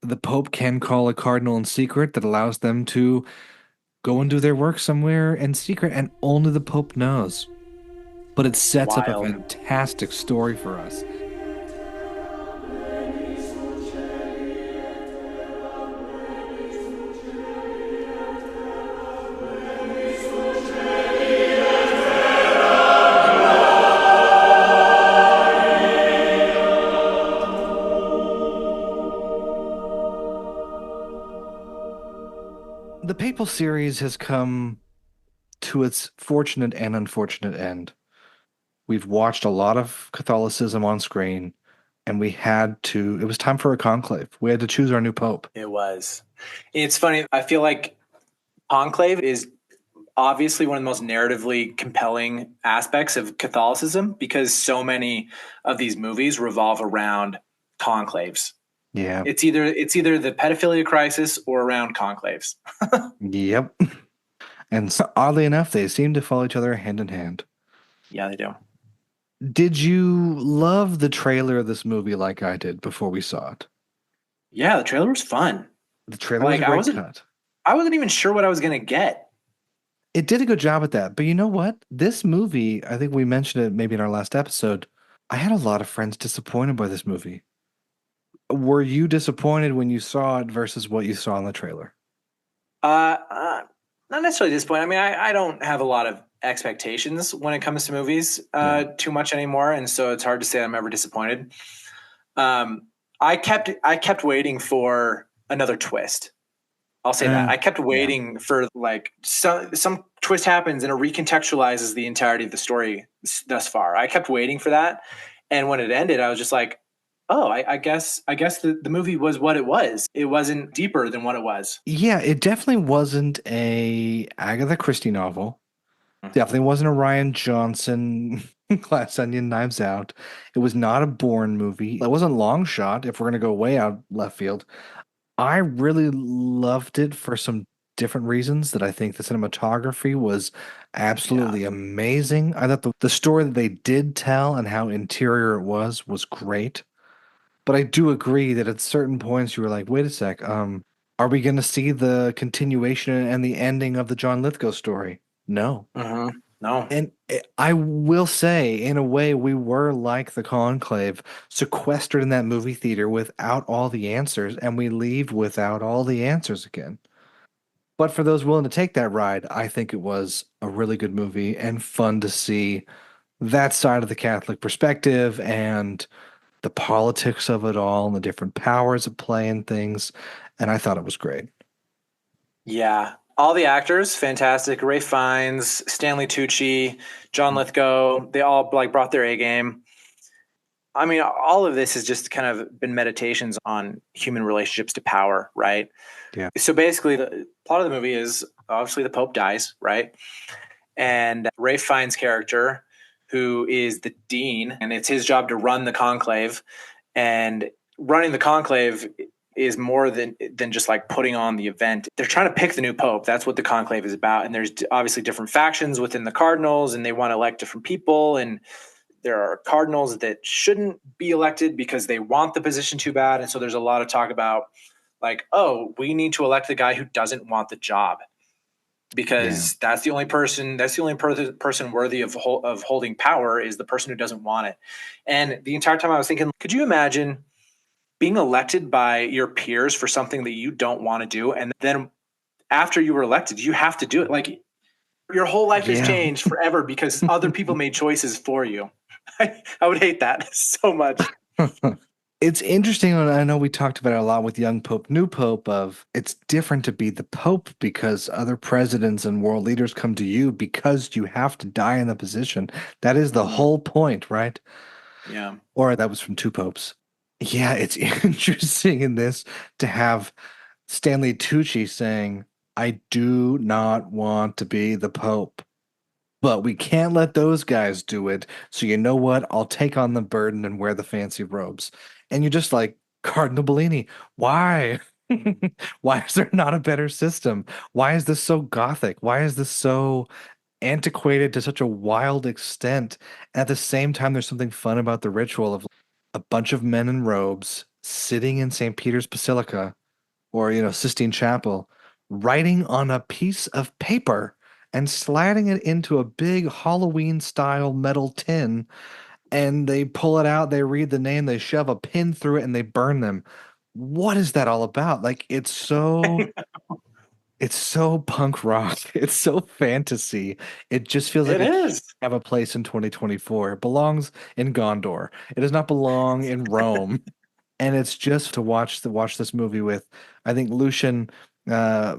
the Pope can call a cardinal in secret that allows them to go and do their work somewhere in secret, and only the Pope knows. But it sets up a Wild. fantastic story for us. The Papal series has come to its fortunate and unfortunate end. We've watched a lot of Catholicism on screen, and it was time for a conclave. We had to choose our new Pope. It was. It's funny. I feel like Conclave is obviously one of the most narratively compelling aspects of Catholicism because so many of these movies revolve around conclaves. Yeah. It's either the pedophilia crisis or around conclaves. Yep. And so, oddly enough, they seem to follow each other hand in hand. Yeah, they do. Did you love the trailer of this movie like I did before we saw it? Yeah, the trailer was fun. The trailer was Like a I great wasn't cut. I wasn't even sure what I was gonna get. It did a good job at that. But you know what? This movie, I think we mentioned it maybe in our last episode. I had a lot of friends disappointed by this movie. Were you disappointed when you saw it versus what you saw in the trailer? Uh, uh Not necessarily disappointed. I mean, I don't have a lot of expectations when it comes to movies Yeah. too much anymore, and so it's hard to say I'm ever disappointed. I kept waiting for another twist. I'll say that. I kept Yeah. waiting for like some twist happens and it recontextualizes the entirety of the story thus far. I kept waiting for that, and when it ended, I was just like, "Oh, I guess the movie was what it was. It wasn't deeper than what it was." Yeah, it definitely wasn't a Agatha Christie novel. Mhm. Definitely wasn't a Ryan Johnson Glass Onion Knives Out. It was not a Bourne movie. It wasn't Long Shot, if we're gonna go way out left field. I really loved it for some different reasons that I think the cinematography was Yeah. absolutely amazing. I thought the story that they did tell and how interior it was great. But I do agree that at certain points you were like, wait a sec, are we going to see the continuation and the ending of the John Lithgow story? No. No. And I will say, in a way, we were like the Conclave, sequestered in that movie theater without all the answers, and we leave without all the answers again. But for those willing to take that ride, I think it was a really good movie and fun to see that side of the Catholic perspective and the politics of it all and the different powers at play and things. And I thought it was great. Yeah. All the actors, fantastic. Ray Fiennes, Stanley Tucci, John Lithgow, they all like brought their A game. I mean, all of this has just kind of been meditations on human relationships to power, right? Yeah. So basically, the plot of the movie is obviously the Pope dies, right? And Ray Fiennes' character, who is the dean, and it's his job to run the conclave. And running the conclave is more than just like putting on the event. They're trying to pick the new pope. That's what the conclave is about. And there's obviously different factions within the cardinals, and they want to elect different people. And there are cardinals that shouldn't be elected because they want the position too bad. And so there's a lot of talk about like, oh, we need to elect the guy who doesn't want the job Yeah. because that's the only person worthy of holding power is the person who doesn't want it. And the entire time I was thinking, could you imagine being elected by your peers for something that you don't want to do, and then after you were elected you have to do it? Like your whole life has Yeah. changed forever because other people made choices for you. I would hate that so much. It's interesting, and I know we talked about it a lot with young Pope, new Pope, of it's different to be the Pope because other presidents and world leaders come to you because you have to die in the position. That is the Mhm. whole point, right? Yeah. Or that was from two popes. Yeah, it's interesting in this to have Stanley Tucci saying, I do not want to be the Pope, but we can't let those guys do it. So you know what? I'll take on the burden and wear the fancy robes. And you're just like, Cardinal Bellini, why? Why is there not a better system? Why is this so gothic? Why is this so antiquated to such a wild extent? At the same time, there's something fun about the ritual of a bunch of men in robes sitting in St. Peter's Basilica or, Sistine Chapel, writing on a piece of paper and sliding it into a big Halloween style metal tin. And they pull it out, they read the name, they shove a pin through it, and they burn them. What is that all about? Like, it's so punk rock. It's so fantasy. It just feels like It it can't is. have a place in 2024. It belongs in Gondor. It does not belong in Rome. And it's just to watch this movie with, I think Lucian, uh,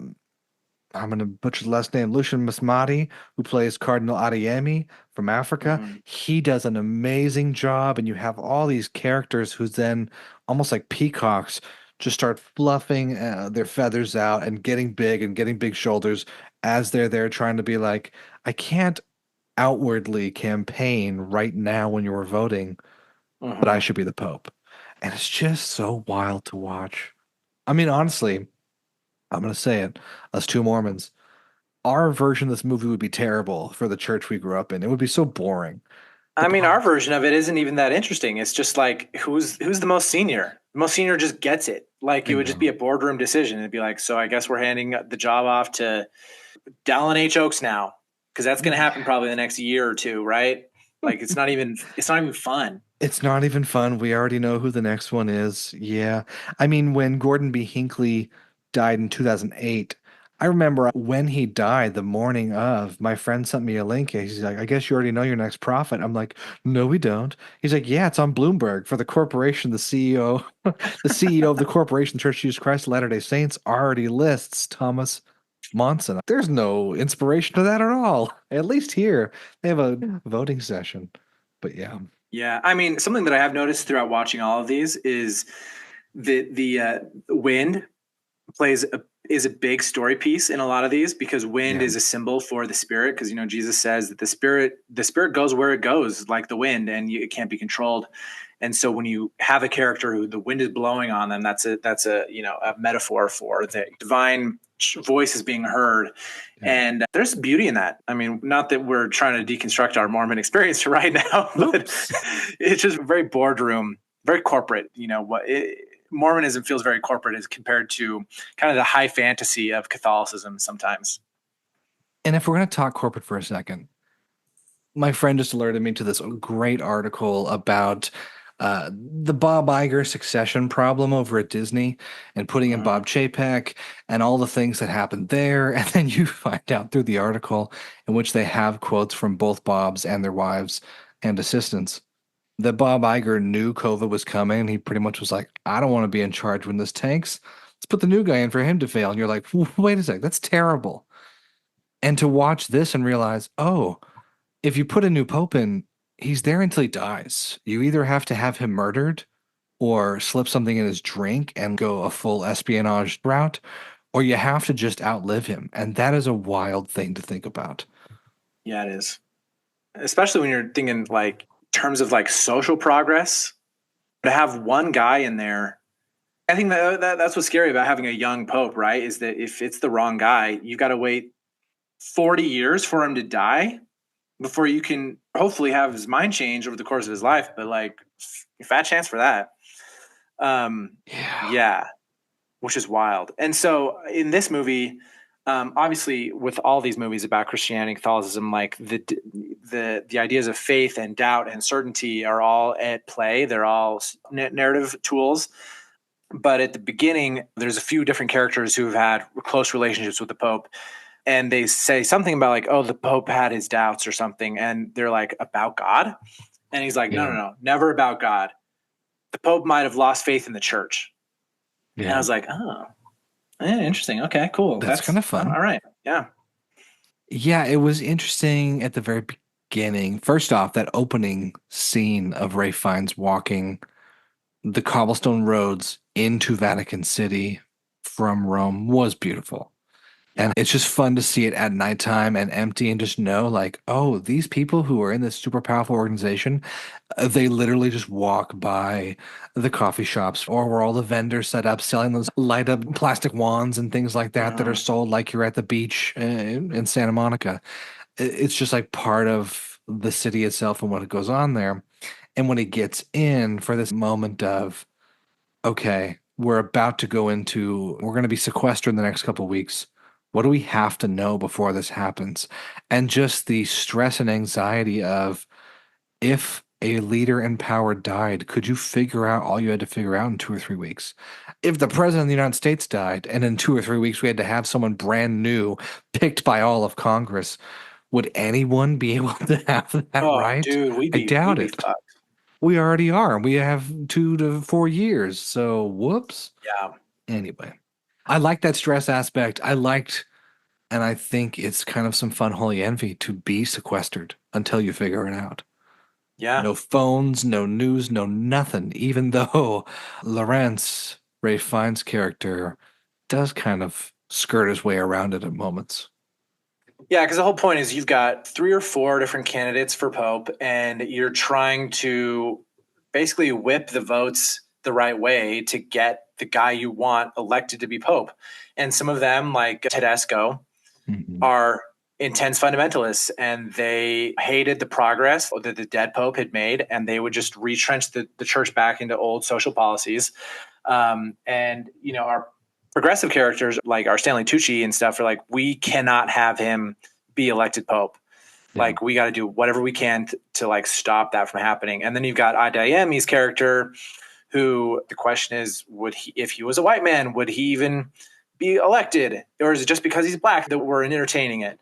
I'm gonna butcher the last name, Lucian Masmati, who plays Cardinal Adeyemi from Africa. Mhm. He does an amazing job, and you have all these characters who then, almost like peacocks, just start fluffing their feathers out and getting big shoulders as they're there trying to be like, I can't outwardly campaign right now when you're voting, but I Mhm. should be the Pope. And it's just so wild to watch. I mean, honestly, I'm gonna say it, us two Mormons, our version of this movie would be terrible for the church we grew up in. It would be so boring. The I mean, our politics, version of it isn't even that interesting. It's just like who's the most senior? The most senior just gets it. Like I it would just be know. a boardroom decision. It'd be like, so I guess we're handing the job off to Dallin H. Oaks now, because that's going to happen Yeah. probably the next year or two, right? Like it's not even fun. It's not even fun. We already know who the next one is. Yeah. I mean, when Gordon B. Hinckley died in 2008, I remember when he died, the morning of, my friend sent me a link. He's like, I guess you already know your next prophet. I'm like, no, we don't. He's like, yeah, it's on Bloomberg for the corporation. The CEO, the CEO of the corporation Church of Jesus Christ of Latter-day Saints already lists Thomas Monson. There's no inspiration to that at all. At least here, they have a voting session. But yeah. Yeah, I mean, something that I have noticed throughout watching all of these is the wind plays a, is a big story piece in a lot of these because wind Yeah. is a symbol for the spirit because Jesus says that the spirit goes where it goes like the wind and it can't be controlled. And so when you have a character who the wind is blowing on them, that's a a metaphor for the divine voice is being heard. Yeah. And there's beauty in that. I mean, not that we're trying to deconstruct our Mormon experience right now, but Oops. it's just very boardroom, very corporate. Mormonism feels very corporate as compared to kind of the high fantasy of Catholicism sometimes. And if we're going to talk corporate for a second, my friend just alerted me to this great article about the Bob Iger succession problem over at Disney and putting in Mm-hmm. Bob Chapek and all the things that happened there. And then you find out through the article in which they have quotes from both Bobs and their wives and assistants that Bob Iger knew COVID was coming. He pretty much was like, I don't want to be in charge when this tanks. Let's put the new guy in for him to fail. And you're like, wait a sec, that's terrible. And to watch this and realize, oh, if you put a new pope in, he's there until he dies. You either have to have him murdered or slip something in his drink and go a full espionage route, or you have to just outlive him. And that is a wild thing to think about. Yeah, it is. Especially when you're thinking like terms of like social progress. To have one guy in there, I think that's what's scary about having a young pope, right? Is that if it's the wrong guy, you got to wait 40 years for him to die before you can hopefully have his mind change over the course of his life. But like, fat chance for that. Yeah. Yeah, which is wild. And so in this movie, obviously, with all these movies about Christianity, Catholicism, like the ideas of faith and doubt and certainty are all at play. They're all narrative tools. But at the beginning, there's a few different characters who've had close relationships with the Pope, and they say something about like, oh, the Pope had his doubts or something, and they're like about God, and he's like, no, Yeah. no, no, never about God. The Pope might have lost faith in the Church, and I Yeah. was like, oh, interesting. Okay, cool. That's kind That's of fun. all right. Yeah. Yeah, it was interesting at the very beginning. First off, that opening scene of Ray Fiennes walking the cobblestone roads into Vatican City from Rome was beautiful. Yeah. And it's just fun to see it at nighttime and empty and just know, like, oh, these people who are in this super powerful organization, they literally just walk by the coffee shops or where all the vendors set up selling those light up plastic wands and things like that are Mhm. sold like you're at the beach in Santa Monica. It's just like part of the city itself and what goes on there. And when he gets in for this moment of, okay, we're going to be sequestered in the next couple of weeks. What do we have to know before this happens? And just the stress and anxiety of if a leader in power died, could you figure out all you had to figure out in 2 or 3 weeks? If the president of the United States died and in 2 or 3 weeks we had to have someone brand new picked by all of Congress, would anyone be able to have that Oh, right? dude, I we'd doubt be it. fucked. We already are. We have 2 to 4 years. So, whoops. Yeah. Anyway, I like that stress aspect. And I think it's kind of some fun holy envy to be sequestered until you figure it out. Yeah. No phones, no news, no nothing, even though Lawrence, Ray Fiennes' character, does kind of skirt his way around it at moments. Yeah, because the whole point is you've got 3 or 4 different candidates for Pope, and you're trying to basically whip the votes the right way to get the guy you want elected to be Pope. And some of them, like Tedesco, Mhm. are intense fundamentalists, and they hated the progress that the dead Pope had made, and they would just retrench the church back into old social policies. And, you know, our progressive characters like our Stanley Tucci and stuff are like, we cannot have him be elected Pope. Yeah. Like, we got to do whatever we can to like stop that from happening. And then you've got Adeyemi's character, who the question is, would he, if he was a white man, would he even be elected? Or is it just because he's black that we're entertaining it?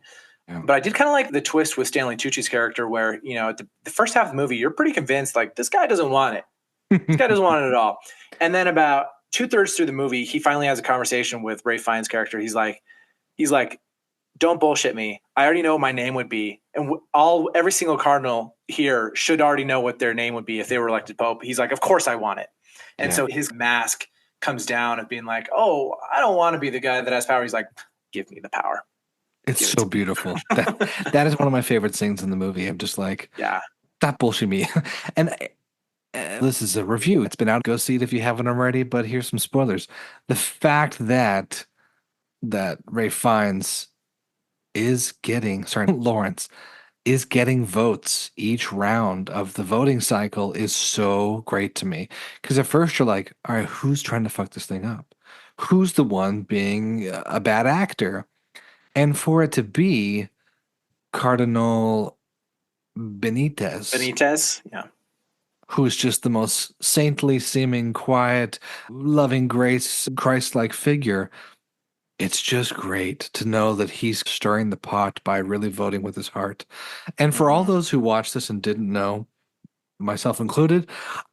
Yeah. But I did kind of like the twist with Stanley Tucci's character where, you know, at the first half of the movie, you're pretty convinced like this guy doesn't want it. This guy doesn't want it at all. And then about 2/3 through the movie, he finally has a conversation with Ray Fiennes' character. He's like, don't bullshit me. I already know what my name would be. And every single cardinal here should already know what their name would be if they were elected Pope. He's like, of course I want it. And Yeah. so his mask comes down of being like, oh, I don't want to be the guy that has power. He's like, give me the power. It's Give it so to me. beautiful. That is one of my favorite scenes in the movie. I'm just like, Yeah. stop bullshit me. And this is a review. It's been out. Go see it if you haven't already. But here's some spoilers. The fact that Ray Fiennes is getting, sorry, Lawrence is getting votes each round of the voting cycle is so great to me. Because at first you're like, all right, who's trying to fuck this thing up? Who's the one being a bad actor? And for it to be Cardinal Benitez, Benitez. Yeah. who's just the most saintly seeming, quiet, loving grace, Christ-like figure, it's just great to know that he's stirring the pot by really voting with his heart. And for all Mm-hmm. those who watched this and didn't know, myself included,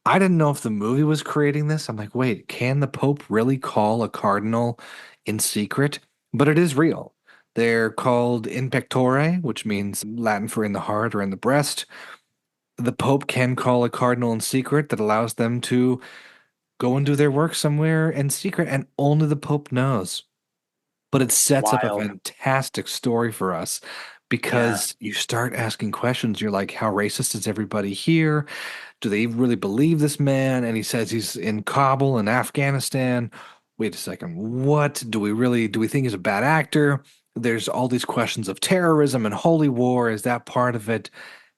I didn't know if the movie was creating this. I'm like, wait, can the Pope really call a cardinal in secret? But it is real. They're called in pectore, which means Latin for in the heart or in the breast. The Pope can call a cardinal in secret that allows them to go and do their work somewhere in secret, and only the Pope knows. But it sets up a Wild. fantastic story for us Yeah. because you start asking questions. You're like, how racist is everybody here? Do they really believe this man? And he says he's in Kabul in Afghanistan. Wait a second. What do we think he's a bad actor? There's all these questions of terrorism and holy war. Is that part of it?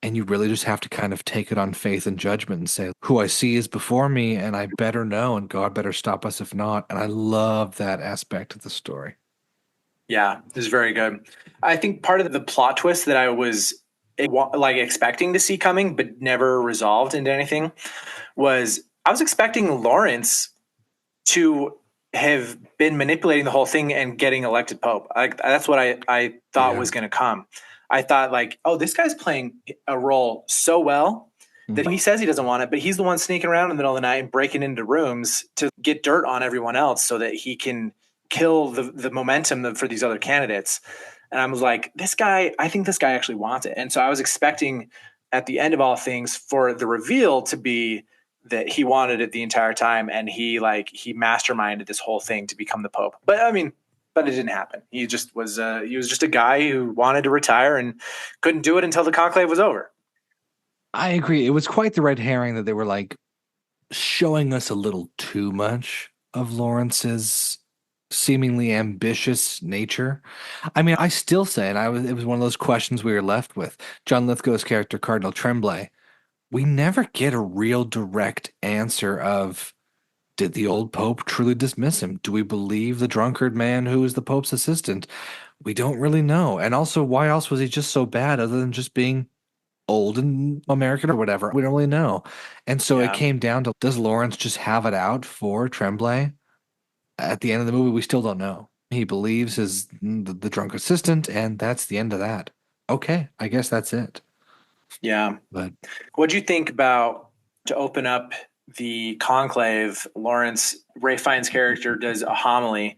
And you really just have to kind of take it on faith and judgment and say, who I see is before me, and I better know, and God better stop us if not. And I love that aspect of the story. Yeah, this is very good. I think part of the plot twist that I was like expecting to see coming, but never resolved into anything, was I was expecting Lawrence to have been manipulating the whole thing and getting elected Pope. That's what I thought Yeah. was going to come. I thought like, oh, this guy's playing a role so well that he says he doesn't want it, but he's the one sneaking around in the middle of the night and breaking into rooms to get dirt on everyone else so that he can kill the momentum for these other candidates. And I was like, this guy, I think this guy actually wants it. And so I was expecting at the end of all things for the reveal to be that he wanted it the entire time and he masterminded this whole thing to become the Pope. But I mean, but it didn't happen. He was just a guy who wanted to retire and couldn't do it until the conclave was over. I agree. It was quite the red herring that they were like showing us a little too much of Lawrence's seemingly ambitious nature. I mean, I still say, it was one of those questions we were left with. John Lithgow's character, Cardinal Tremblay, we never get a real direct answer of Did the old Pope truly dismiss him? Do we believe the drunkard man who is the Pope's assistant? We don't really know. And also, why else was he just so bad other than just being old and American or whatever? We don't really know. And so it Yeah. came down to, does Lawrence just have it out for Tremblay? At the end of the movie, we still don't know. He believes his the drunk assistant, and that's the end of that. Okay, I guess that's it. Yeah. But What do you think about, to open up the conclave, Ray Fiennes' character does a homily,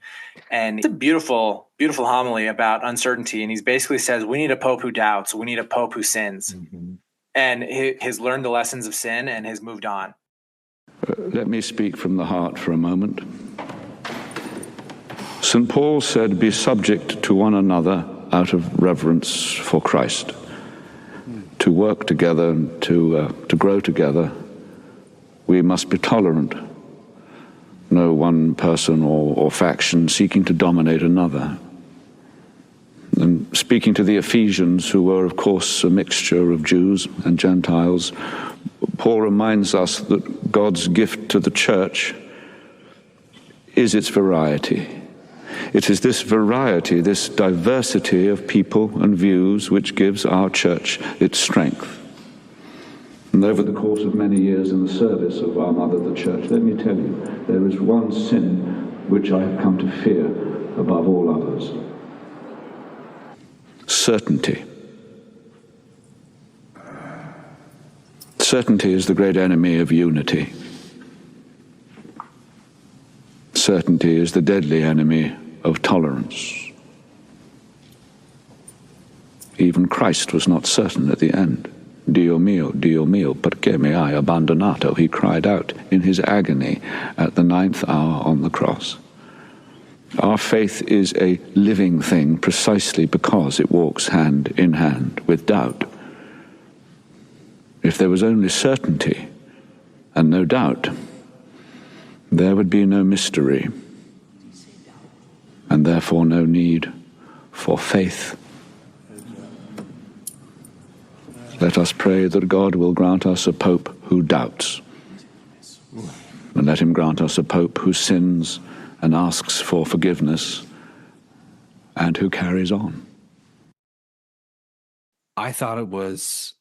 and it's a beautiful, beautiful homily about uncertainty. And he basically says, we need a pope who doubts. We need a pope who sins. Mhm. And he has learned the lessons of sin and has moved on. Let me speak from the heart for a moment. St. Paul said, be subject to one another out of reverence for Christ. To work together and to grow together, we must be tolerant. No one person or faction seeking to dominate another. And speaking to the Ephesians, who were, of course, a mixture of Jews and Gentiles, Paul reminds us that God's gift to the church is its variety. It is this variety, this diversity of people and views which gives our church its strength. And over the course of many years in the service of our mother, the church, let me tell you, there is one sin which I have come to fear above all others. Certainty. Certainty is the great enemy of unity. Certainty is the deadly enemy of tolerance. Even Christ was not certain at the end. Dio mio, perché mi hai abbandonato? He cried out in his agony at the 9th hour on the cross. Our faith is a living thing precisely because it walks hand in hand with doubt. If there was only certainty and no doubt, there would be no mystery, and therefore no need for faith. Let us pray that God will grant us a pope who doubts, and let him grant us a pope who sins and asks for forgiveness and who carries on. I thought it was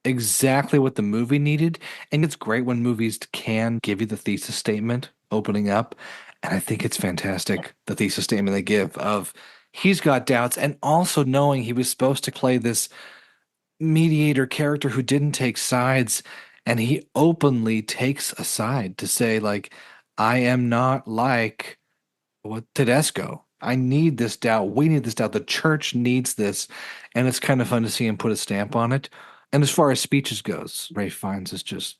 exactly what the movie needed. And it's great when movies can give you the thesis statement opening up. And I think it's fantastic, the thesis statement they give of he's got doubts, and also knowing he was supposed to play this mediator character who didn't take sides, and he openly takes a side to say, like, I am not like what Tedesco. I need this doubt. We need this doubt. The church needs this. And it's kind of fun to see him put a stamp on it. And as far as speeches goes, Ray Fiennes is just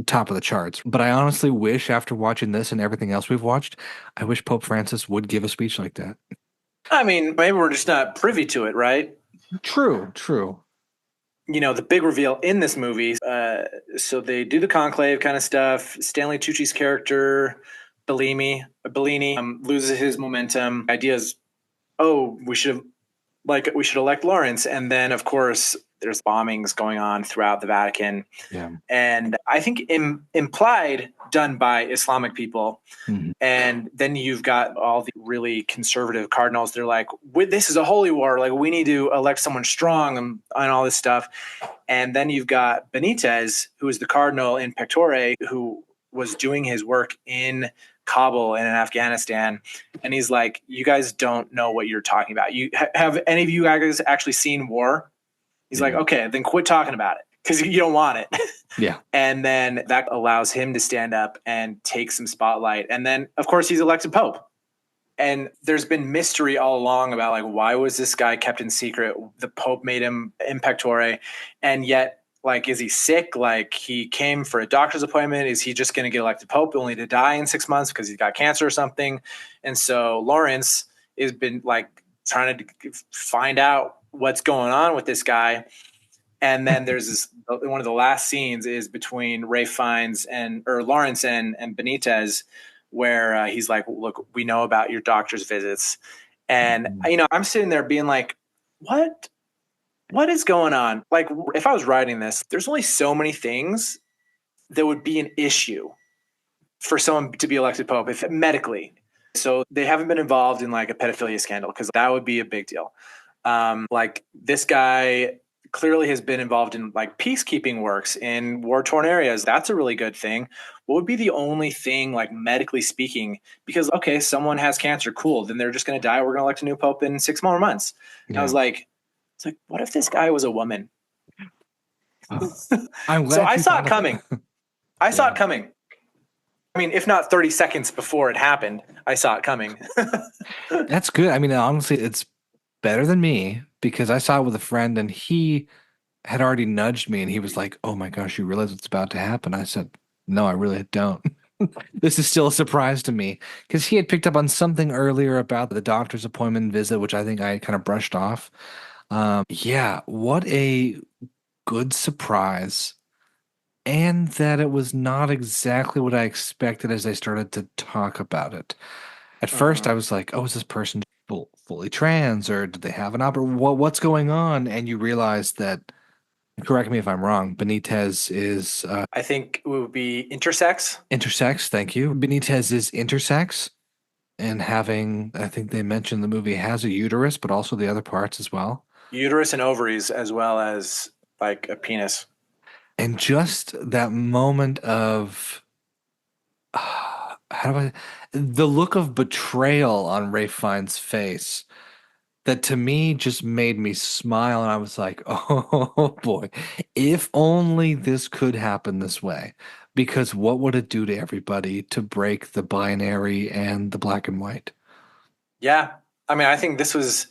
top of the charts. But I honestly wish, after watching this and everything else we've watched, I wish Pope Francis would give a speech like that. I mean, maybe we're just not privy to it, right? True, true. You know, the big reveal in this movie. So they do the conclave kind of stuff. Stanley Tucci's character, Bellini, loses his momentum. Ideas, oh, we should elect Lawrence. And then, of course, there's bombings going on throughout the Vatican. Yeah. And I think implied done by Islamic people. Mhm. And then you've got all the really conservative cardinals. They're like, this is a holy war. Like, we need to elect someone strong and all this stuff. And then you've got Benitez, who is the cardinal in Pectore, who was doing his work in Kabul and in Afghanistan. And he's like, you guys don't know what you're talking about. You have any of you guys actually seen war? He's like, okay, then quit talking about it because you don't want it. Yeah. And then that allows him to stand up and take some spotlight. And then, of course, he's elected Pope. And there's been mystery all along about, like, why was this guy kept in secret? The Pope made him in Pectore. And yet, like, is he sick? Like, he came for a doctor's appointment. Is he just going to get elected Pope only to die in 6 months because he's got cancer or something? And so Lawrence has been, like, trying to find out what's going on with this guy. And then there's this, one of the last scenes is between Ray Fiennes or Lawrence and Benitez, where he's like, look, we know about your doctor's visits. And, you know, I'm sitting there being like, what is going on? Like, if I was writing this, there's only so many things that would be an issue for someone to be elected pope, if medically. So they haven't been involved in like a pedophilia scandal, because that would be a big deal. Like this guy clearly has been involved in like peacekeeping works in war-torn areas. That's a really good thing. What would be the only thing, like medically speaking? Because okay, someone has cancer, cool. Then they're just going to die. We're going to elect a new pope in 6 more months. And I was like, it's like, what if this guy was a woman? I'm glad so I you saw thought it of coming. I saw it coming. I mean, if not 30 seconds before it happened, I saw it coming. That's good. I mean, honestly, it's better than me because I saw it with a friend and he had already nudged me and he was like, "Oh my gosh, you realize what's about to happen?" I said, "No, I really don't." This is still a surprise to me because he had picked up on something earlier about the doctor's appointment visit, which I think I kind of brushed off. Yeah, what a good surprise. And that it was not exactly what I expected as I started to talk about it. At first, I was like, "Oh, is this person fully trans, or did they have an what's going on?" And you realize that, correct me if I'm wrong, Benitez is I think it would be intersex. intersex. Thank you. Benitez is intersex and having, I think they mentioned the movie has a uterus, but also the other parts as well. Uterus and ovaries, as well as like a penis. And just that moment of how do I the look of betrayal on Ray Fiennes' face that to me just made me smile and I was like, oh boy, if only this could happen this way. Because what would it do to everybody to break the binary and the black and white? Yeah. I mean, I think this was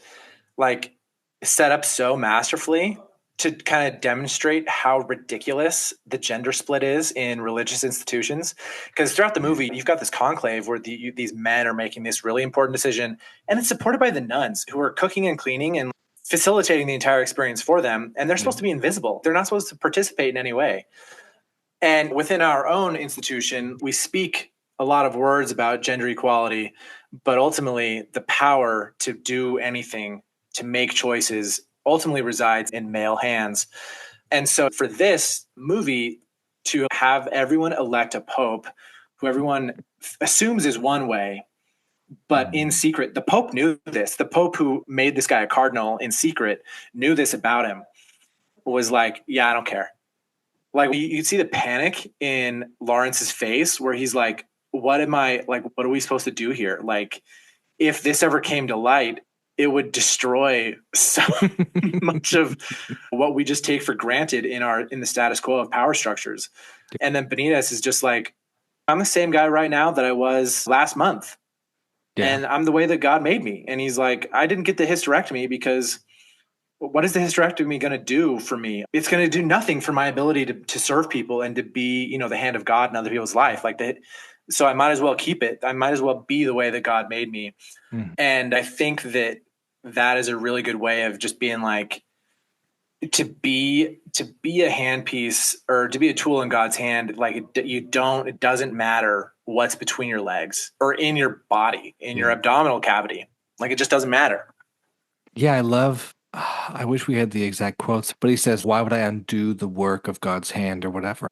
like set up so masterfully to kind of demonstrate how ridiculous the gender split is in religious institutions. Because throughout the movie, you've got this conclave where these men are making this really important decision, and it's supported by the nuns who are cooking and cleaning and facilitating the entire experience for them. And they're supposed to be invisible, they're not supposed to participate in any way. And within our own institution, we speak a lot of words about gender equality, but ultimately the power to do anything, to make choices, ultimately resides in male hands. And so for this movie to have everyone elect a pope who everyone assumes is one way, but in secret, the pope knew this. The pope who made this guy a cardinal in secret knew this about him, was like, yeah, I don't care. Like you'd see the panic in Lawrence's face where he's like, what am I like? What are we supposed to do here? Like, if this ever came to light, it would destroy so much of what we just take for granted in the status quo of power structures. And then Benitez is just like, I'm the same guy right now that I was last month. Yeah. And I'm the way that God made me. And he's like, I didn't get the hysterectomy because what is the hysterectomy going to do for me? It's going to do nothing for my ability to serve people and to be, the hand of God in other people's life. Like that. So I might as well keep it. I might as well be the way that God made me. And I think that is a really good way of just being like, to be a handpiece or to be a tool in God's hand. Like it doesn't matter what's between your legs or in your body, in your abdominal cavity. Like it just doesn't matter. Yeah, I wish we had the exact quotes, but he says, "Why would I undo the work of God's hand," or whatever.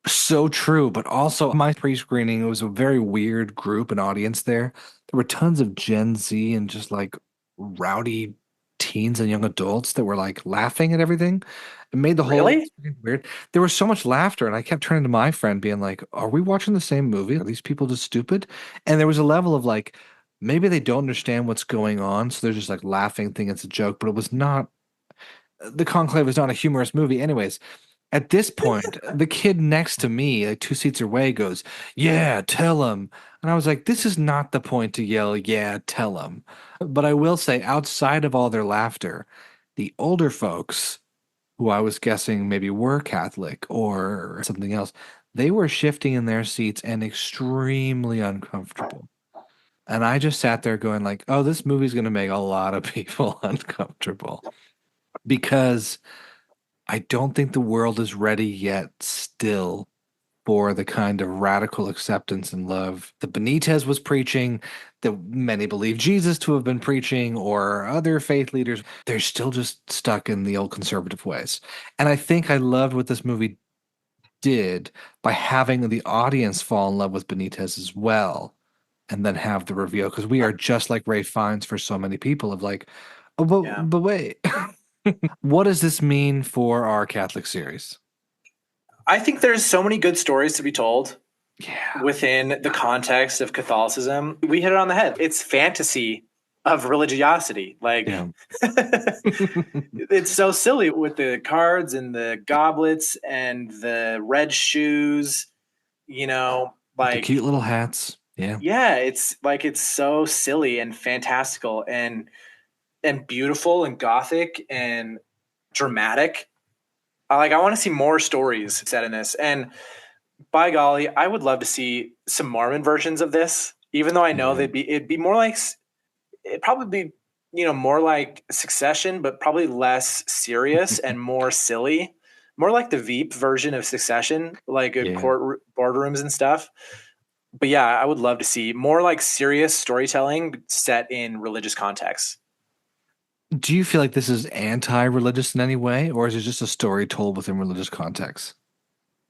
So true, but also my pre-screening, it was a very weird group and audience there. There were tons of Gen Z and just like rowdy teens and young adults that were like laughing at everything. It made the whole Really? experience weird. There was so much laughter, and I kept turning to my friend being like, "Are we watching the same movie? Are these people just stupid?" And there was a level of like, maybe they don't understand what's going on, so they're just like laughing, thinking it's a joke, but it was not. The Conclave is not a humorous movie. Anyways, at this point, the kid next to me, like 2 seats away, goes, "Yeah, tell him." And I was like, this is not the point to yell, "Yeah, tell him." But I will say, outside of all their laughter, the older folks, who I was guessing maybe were Catholic or something else, they were shifting in their seats and extremely uncomfortable. And I just sat there going like, oh, this movie's going to make a lot of people uncomfortable because I don't think the world is ready yet still for the kind of radical acceptance and love that Benitez was preaching, that many believe Jesus to have been preaching, or other faith leaders. They're still just stuck in the old conservative ways. And I think I loved what this movie did by having the audience fall in love with Benitez as well, and then have the reveal. Because we are just like Ray Fiennes for so many people of like, oh, Yeah. but wait, what does this mean for our Catholic series? I think there's so many good stories to be told Yeah, within the context of Catholicism. We hit it on the head. It's fantasy of religiosity. Like yeah. it's so silly with the cards and the goblets and the red shoes, you know, The cute like little hats. Yeah. yeah, it's like it's so silly and fantastical and beautiful and gothic and dramatic. I want to see more stories set in this. And by golly, I would love to see some Mormon versions of this, even though I know Yeah. it'd be more like it'd probably be, more like Succession, but probably less serious and more silly, more like the Veep version of Succession, like a Yeah. boardrooms and stuff. But yeah, I would love to see more like serious storytelling set in religious contexts. Do you feel like this is anti-religious in any way, or is it just a story told within religious context?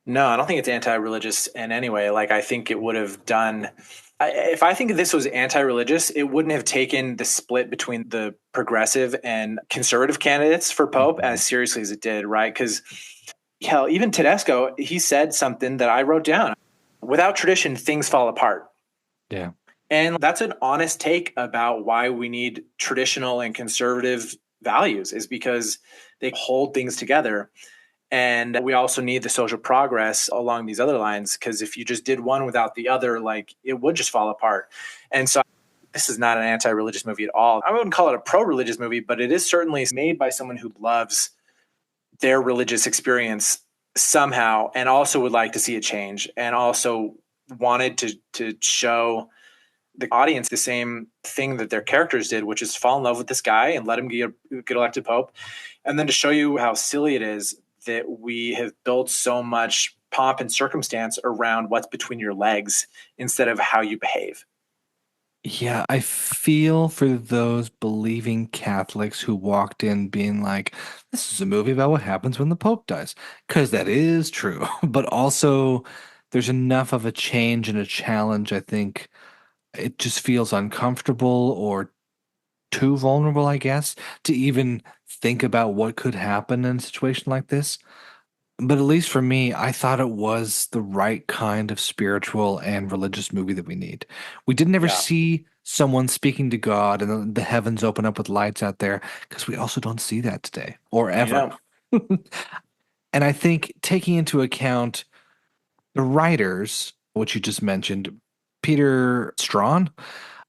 No, I don't think it's anti-religious in any way. Like I think it would have done. If I think this was anti-religious, it wouldn't have taken the split between the progressive and conservative candidates for Pope Mhm. as seriously as it did, right? Because hell, even Tedesco, he said something that I wrote down. Without tradition, things fall apart. Yeah. And that's an honest take about why we need traditional and conservative values, is because they hold things together. And we also need the social progress along these other lines, because if you just did one without the other, like it would just fall apart. And so this is not an anti-religious movie at all. I wouldn't call it a pro-religious movie, but it is certainly made by someone who loves their religious experience somehow and also would like to see it change, and also wanted to show the audience the same thing that their characters did, which is fall in love with this guy and let him get elected pope, and then to show you how silly it is that we have built so much pomp and circumstance around what's between your legs instead of how you behave. Yeah, I feel for those believing Catholics who walked in being like, this is a movie about what happens when the Pope dies. Because that is true. But also, there's enough of a change and a challenge. I think it just feels uncomfortable or too vulnerable, I guess, to even think about what could happen in a situation like this. But at least for me, I thought it was the right kind of spiritual and religious movie that we need. We didn't ever Yeah, see someone speaking to God and the heavens open up with lights out there because we also don't see that today or I ever. know. And I think taking into account the writers, which you just mentioned, Peter Strawn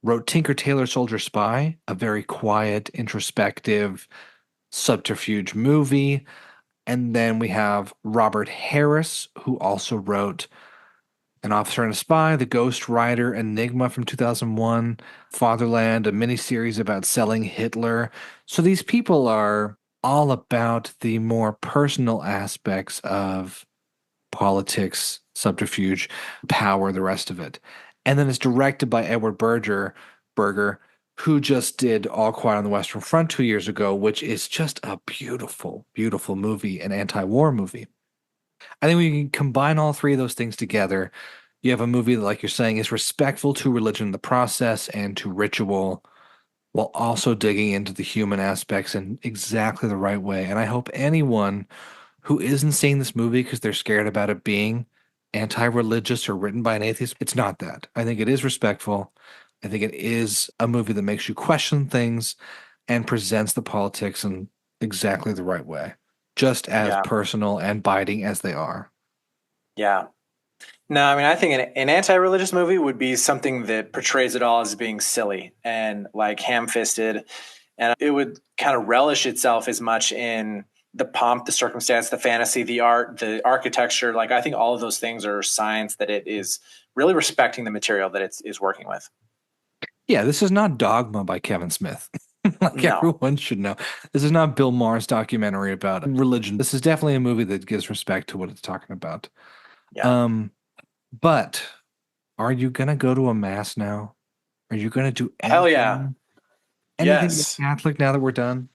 wrote Tinker Tailor Soldier Spy, a very quiet, introspective subterfuge movie. And then we have Robert Harris, who also wrote An Officer and a Spy, The Ghost Rider, Enigma from 2001, Fatherland, a miniseries about selling Hitler. So these people are all about the more personal aspects of politics, subterfuge, power, the rest of it. And then it's directed by Edward Berger, who just did All Quiet on the Western Front 2 years ago, which is just a beautiful, beautiful movie, an anti-war movie. I think we can combine all three of those things together. You have a movie that, like you're saying, is respectful to religion in the process and to ritual, while also digging into the human aspects in exactly the right way. And I hope anyone who isn't seeing this movie because they're scared about it being anti-religious or written by an atheist, it's not that. I think it is respectful. I think it is a movie that makes you question things and presents the politics in exactly the right way, just as Yeah, personal and biting as they are. yeah. No, I mean, I think an anti-religious movie would be something that portrays it all as being silly and like ham-fisted, and it would kind of relish itself as much in the pomp, the circumstance, the fantasy, the art, the architecture. Like, I think all of those things are signs that it is really respecting the material that it's is working with. Yeah, this is not Dogma by Kevin Smith. Like No, everyone should know. This is not Bill Maher's documentary about religion. This is definitely a movie that gives respect to what it's talking about. yeah, Um, but are you gonna go to a mass now? Are you gonna do hell yeah, anything yes. Catholic now that we're done?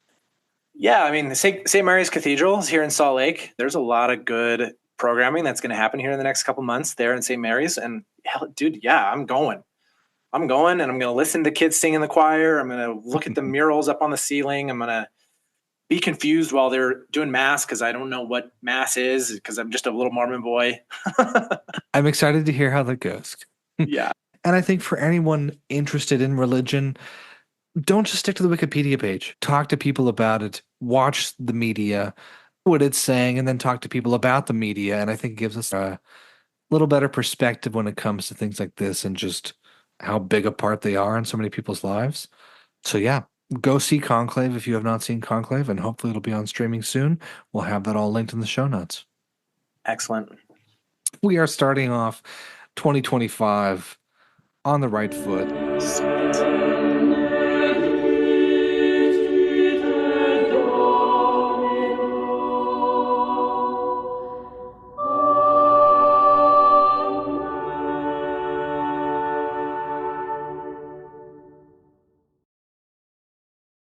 Yeah, I mean, St. Mary's Cathedral is here in Salt Lake. There's a lot of good programming that's going to happen here in the next couple months there in St. Mary's. And hell, dude, yeah, I'm going and I'm going to listen to kids sing in the choir. I'm going to look at the murals up on the ceiling. I'm going to be confused while they're doing mass because I don't know what mass is because I'm just a little Mormon boy. I'm excited to hear how that goes. Yeah. And I think for anyone interested in religion, don't just stick to the Wikipedia page. Talk to people about it. Watch the media, what it's saying, and then talk to people about the media. And I think it gives us a little better perspective when it comes to things like this and just how big a part they are in so many people's lives. So yeah, go see Conclave if you have not seen Conclave, and hopefully it'll be on streaming soon. We'll have that all linked in the show notes. Excellent. We are starting off 2025 on the right foot. Sweet.